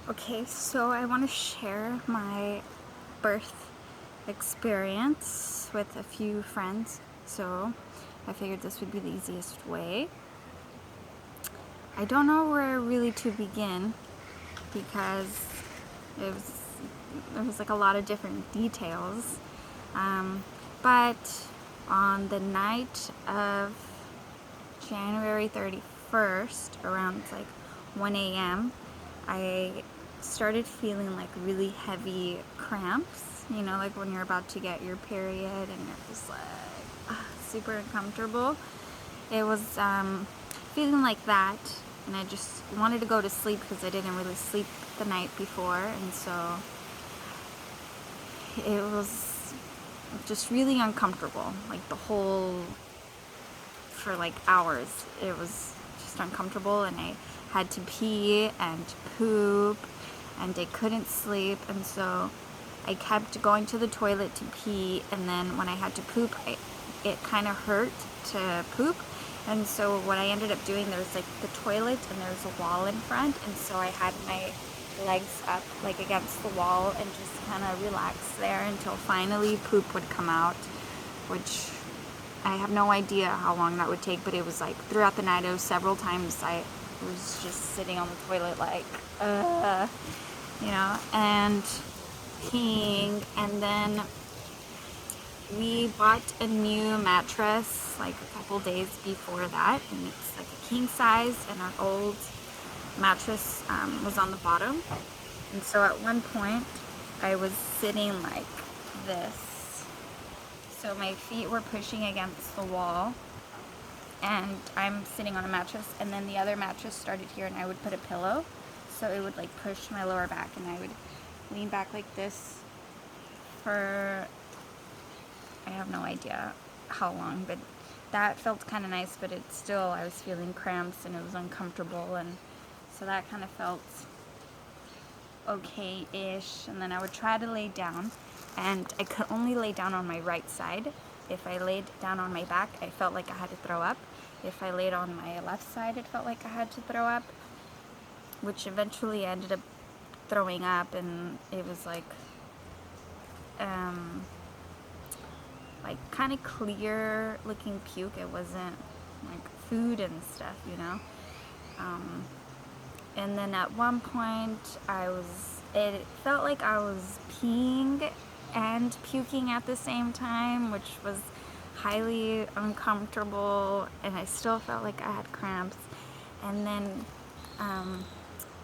Okay, so I want to share my birth experience with a few friends. So I figured this would be the easiest way. I don't know where really to begin because it was, it was like a lot of different details. But on the night of January 31st, around like 1 a.m., I started feeling like really heavy cramps, like when you're about to get your period and you're just like super uncomfortable. It was feeling like that, and I just wanted to go to sleep because I didn't really sleep the night before, and so it was just really uncomfortable, like the whole, for like hours. It was just uncomfortable, and I had to pee and poop, and I couldn't sleep, and so I kept going to the toilet to pee, and then when I had to poop, it kind of hurt to poop, and so what I ended up doing, there was like the toilet and there was a wall in front, and so I had my legs up like against the wall and just kind of relaxed there until finally poop would come out, which I have no idea how long that would take, but it was like throughout the night, it was several times I was just sitting on the toilet like, and peeing. And then we bought a new mattress like a couple days before that, and it's like a king size, and our old mattress was on the bottom. And so at one point, I was sitting like this. So my feet were pushing against the wall, and I'm sitting on a mattress, and then the other mattress started here, and I would put a pillow, so it would like push my lower back, and I would lean back like this for, I have no idea how long, but that felt kind of nice, but I was feeling cramps, and it was uncomfortable, and so that kind of felt okay-ish. And then I would try to lay down, and I could only lay down on my right side. If I laid down on my back, I felt like I had to throw up. If I laid on my left side, it felt like I had to throw up, which eventually I ended up throwing up, and it was like kind of clear looking puke. It wasn't like food and stuff, and then at one point it felt like I was peeing and puking at the same time, which was highly uncomfortable, and I still felt like I had cramps. And then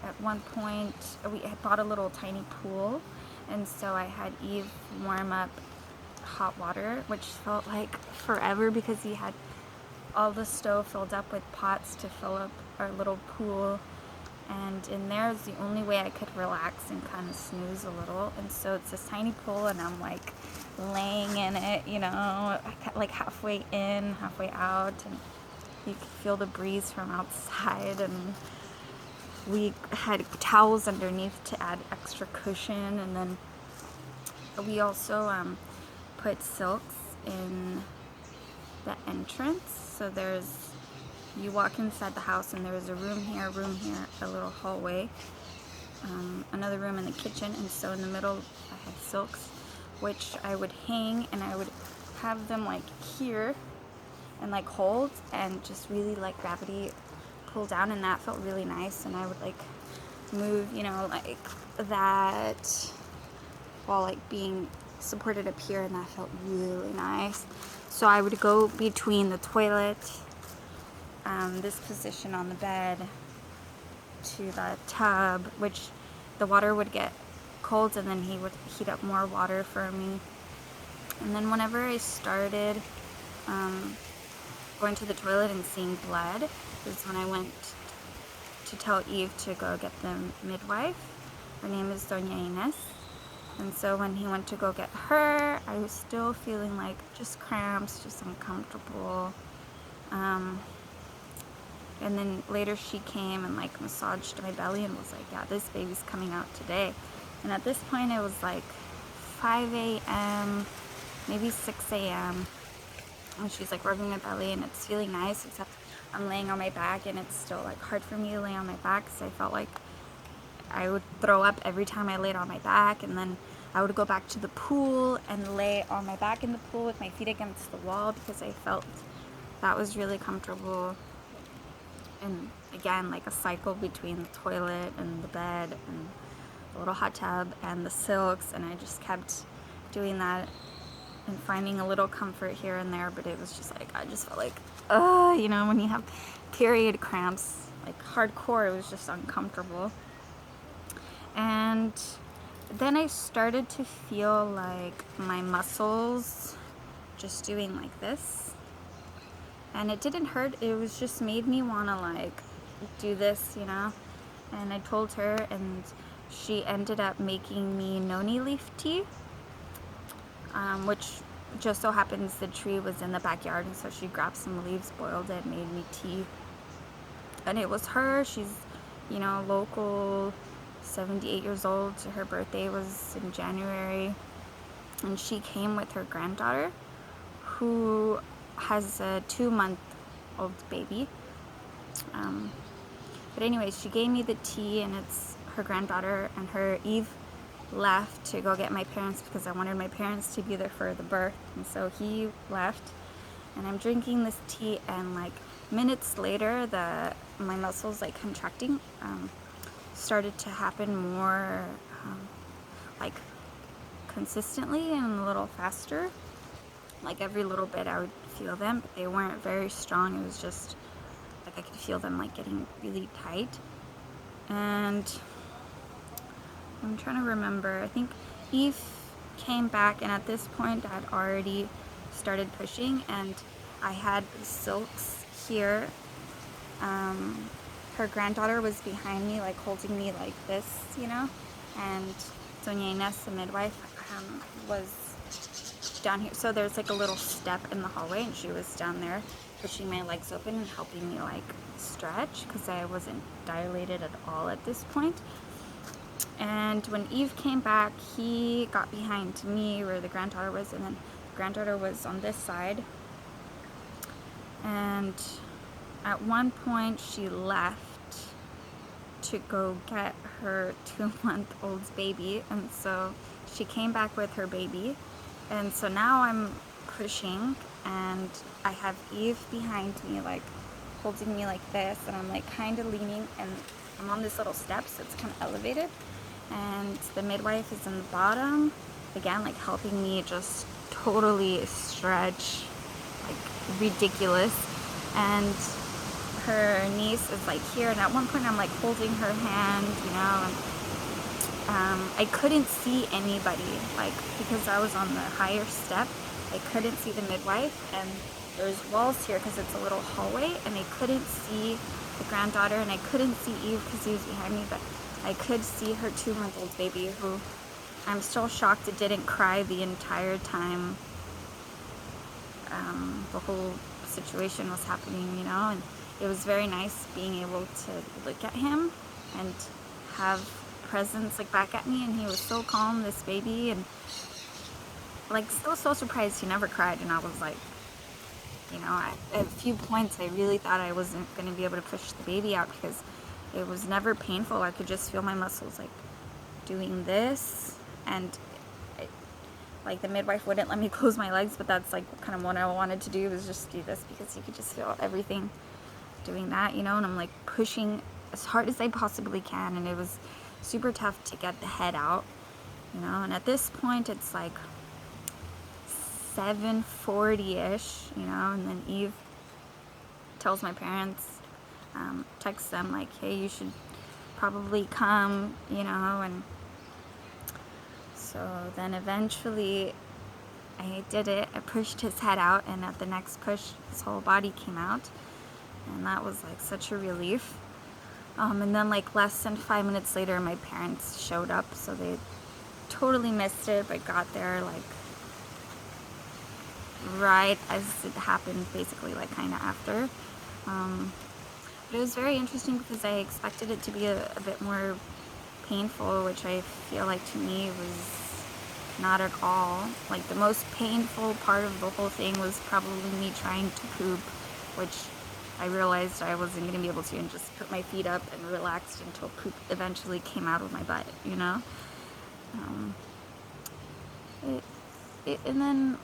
at one point we had bought a little tiny pool, and so I had Eve warm up hot water, which felt like forever because he had all the stove filled up with pots to fill up our little pool, and in there is the only way I could relax and kind of snooze a little. And so it's this tiny pool, and I'm like laying in it, like halfway in, halfway out, and you could feel the breeze from outside, and we had towels underneath to add extra cushion. And then we also put silks in the entrance, so you walk inside the house, and there's a room here, a little hallway, another room in the kitchen, and so in the middle I had silks, which I would hang, and I would have them like here and like hold and just really like gravity pull down, and that felt really nice. And I would like move, like that while like being supported up here, and that felt really nice. So I would go between the toilet, this position on the bed, to the tub, which the water would get cold, and then he would heat up more water for me. And then whenever I started going to the toilet and seeing blood is when I went to tell Eve to go get the midwife. Her name is Doña Inés. And so when he went to go get her, I was still feeling like just cramps, just uncomfortable. And then later she came and like massaged my belly and was like, yeah, this baby's coming out today. And at this point it was like 5 a.m., maybe 6 a.m. And she's like rubbing my belly, and it's feeling nice, except I'm laying on my back, and it's still like hard for me to lay on my back because I felt like I would throw up every time I laid on my back, and then I would go back to the pool and lay on my back in the pool with my feet against the wall because I felt that was really comfortable. And again, like a cycle between the toilet and the bed and the little hot tub and the silks, and I just kept doing that and finding a little comfort here and there, but it was just like, I just felt like, you know, when you have period cramps, like hardcore, it was just uncomfortable. And then I started to feel like my muscles just doing like this, and it didn't hurt, it was just made me want to like do this, you know. And I told her, and she ended up making me noni leaf tea, which just so happens the tree was in the backyard, and so she grabbed some leaves, boiled it, made me tea. And it was her, she's, you know, local, 78 years old, so her birthday was in January, and she came with her granddaughter who has a 2-month-old baby. But anyways, she gave me the tea, and it's her granddaughter, and her Eve left to go get my parents because I wanted my parents to be there for the birth, and so he left, and I'm drinking this tea, and like minutes later my muscles like contracting started to happen more like consistently and a little faster. Like every little bit I would feel them, but they weren't very strong. It was just like I could feel them like getting really tight. And I'm trying to remember, I think Eve came back, and at this point I'd already started pushing, and I had silks here. Her granddaughter was behind me, like holding me like this, you know, and Doña Inés, the midwife, was down here. So there's like a little step in the hallway, and she was down there pushing my legs open and helping me like stretch because I wasn't dilated at all at this point. And when Eve came back, he got behind me where the granddaughter was, and then the granddaughter was on this side. And at one point she left to go get her 2-month-old's baby, and so she came back with her baby. And so now I'm pushing, and I have Eve behind me, like holding me like this, and I'm like kind of leaning, and I'm on this little step, so it's kind of elevated, and the midwife is in the bottom again, like helping me just totally stretch like ridiculous. And her niece is like here, and at one point I'm like holding her hand, you know, and I couldn't see anybody, like because I was on the higher step, I couldn't see the midwife, and there's walls here because it's a little hallway, and I couldn't see the granddaughter, and I couldn't see Eve because he was behind me, but I could see her 2-month-old baby, who I'm still shocked it didn't cry the entire time the whole situation was happening, you know. And it was very nice being able to look at him and have presence like back at me, and he was so calm, this baby, and like still so surprised he never cried. And I was like, you know, at a few points I really thought I wasn't going to be able to push the baby out because it was never painful. I could just feel my muscles like doing this, and like the midwife wouldn't let me close my legs, but that's like kind of what I wanted to do, was just do this because you could just feel everything doing that, you know. And I'm like pushing as hard as I possibly can, and it was super tough to get the head out, you know. And at this point it's like 7:40ish, you know, and then Eve tells my parents, texts them like, hey, you should probably come, you know. And so then eventually I did it. I pushed his head out, and at the next push his whole body came out, and that was like such a relief. And then like less than 5 minutes later my parents showed up, so they totally missed it, but got there like right as it happened, basically like kind of after. But it was very interesting because I expected it to be a bit more painful, which I feel like to me was not at all. Like the most painful part of the whole thing was probably me trying to poop, which I realized I wasn't going to be able to, and just put my feet up and relaxed until poop eventually came out of my butt, you know? And then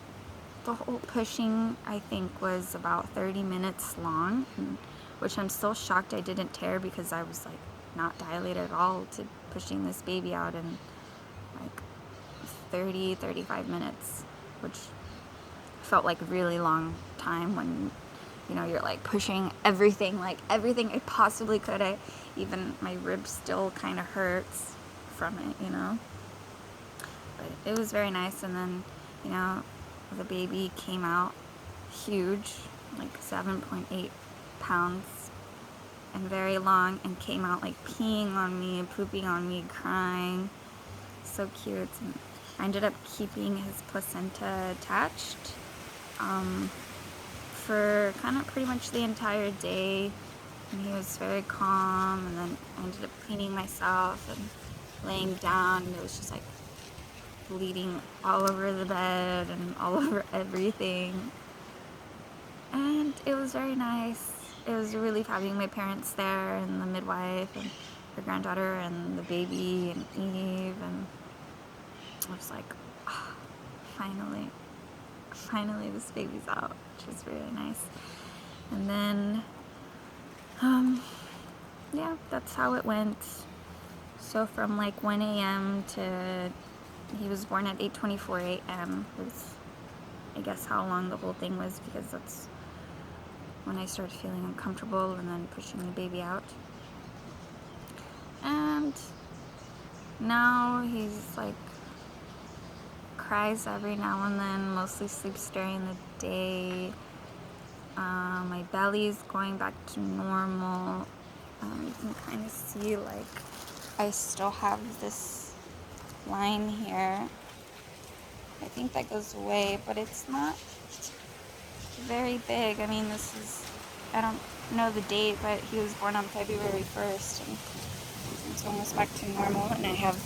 the whole pushing, I think, was about 30 minutes long, which I'm still shocked I didn't tear, because I was like not dilated at all to pushing this baby out in like 35 minutes, which felt like a really long time when, you know, you're like pushing everything I possibly could. Even my rib still kind of hurts from it, you know, but it was very nice. And then, you know, the baby came out huge, like 7.8 pounds, and very long, and came out like peeing on me, pooping on me, crying. So cute. And I ended up keeping his placenta attached for kind of pretty much the entire day, and he was very calm. And then I ended up cleaning myself and laying down, and it was just like bleeding all over the bed and all over everything, and it was very nice. It was a relief having my parents there, and the midwife and her granddaughter and the baby and Eve, and I was like, oh, finally this baby's out, which was really nice. And then yeah, that's how it went. So from like 1 a.m. to, he was born at 8:24 a.m. was, I guess, how long the whole thing was, because that's when I started feeling uncomfortable and then pushing the baby out. And now he's like, cries every now and then, mostly sleeps during the day. My belly's going back to normal. You can kind of see, like, I still have this line here. I think that goes away, but it's not very big. I mean, this is, I don't know the date, but he was born on February 1st, and it's almost back to normal, and I have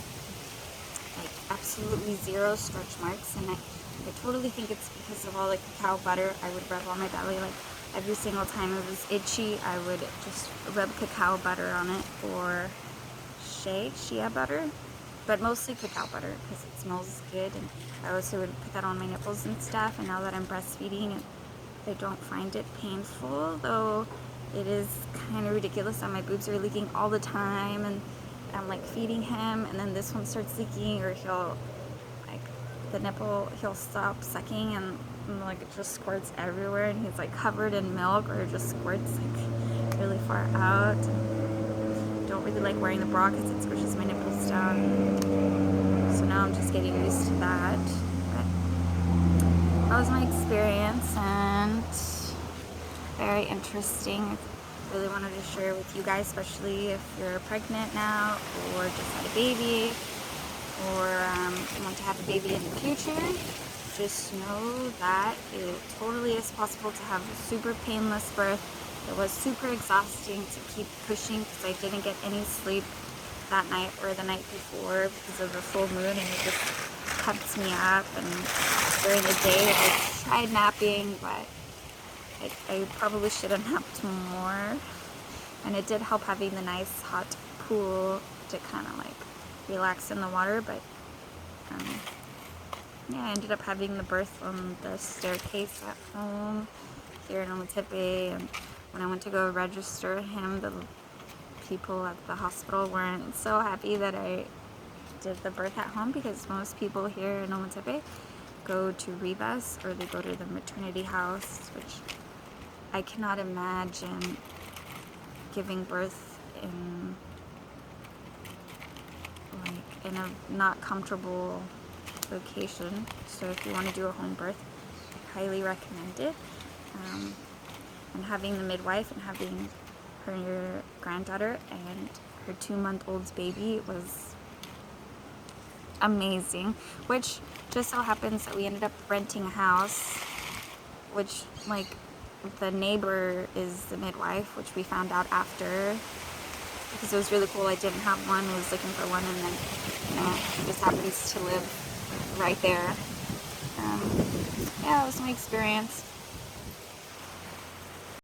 like absolutely zero stretch marks, and I totally think it's because of all the cacao butter I would rub on my belly. Like every single time it was itchy, I would just rub cacao butter on it, or shea butter, but mostly cacao butter because it smells good. And I also would put that on my nipples and stuff. And now that I'm breastfeeding, I don't find it painful, though it is kind of ridiculous that my boobs are leaking all the time, and I'm like feeding him, and then this one starts leaking, or he'll like the nipple, he'll stop sucking, and like it just squirts everywhere, and he's like covered in milk, or it just squirts like really far out. Don't really like wearing the bra because it squishes my nipples down. So now I'm just getting used to that. But that was my experience, and very interesting. I really wanted to share with you guys, especially if you're pregnant now, or just had a baby, or want to have a baby in the future. Just know that it totally is possible to have a super painless birth. It was super exhausting to keep pushing because I didn't get any sleep that night or the night before because of the full moon, and it just kept me up. And during the day I tried napping, but I probably should have napped more. And it did help having the nice hot pool to kind of like relax in the water. But yeah, I ended up having the birth on the staircase at home here in Ometepe, and when I went to go register him, the people at the hospital weren't so happy that I did the birth at home, because most people here in Ometepe go to Rivas, or they go to the maternity house, which I cannot imagine giving birth in a not comfortable location. So if you want to do a home birth, I highly recommend it. And having the midwife and having her granddaughter and her 2-month-old's baby was amazing. Which just so happens that we ended up renting a house, which like the neighbor is the midwife, which we found out after, because it was really cool. I didn't have one, I was looking for one, and then, you know, she just happens to live right there. Yeah, it was my experience.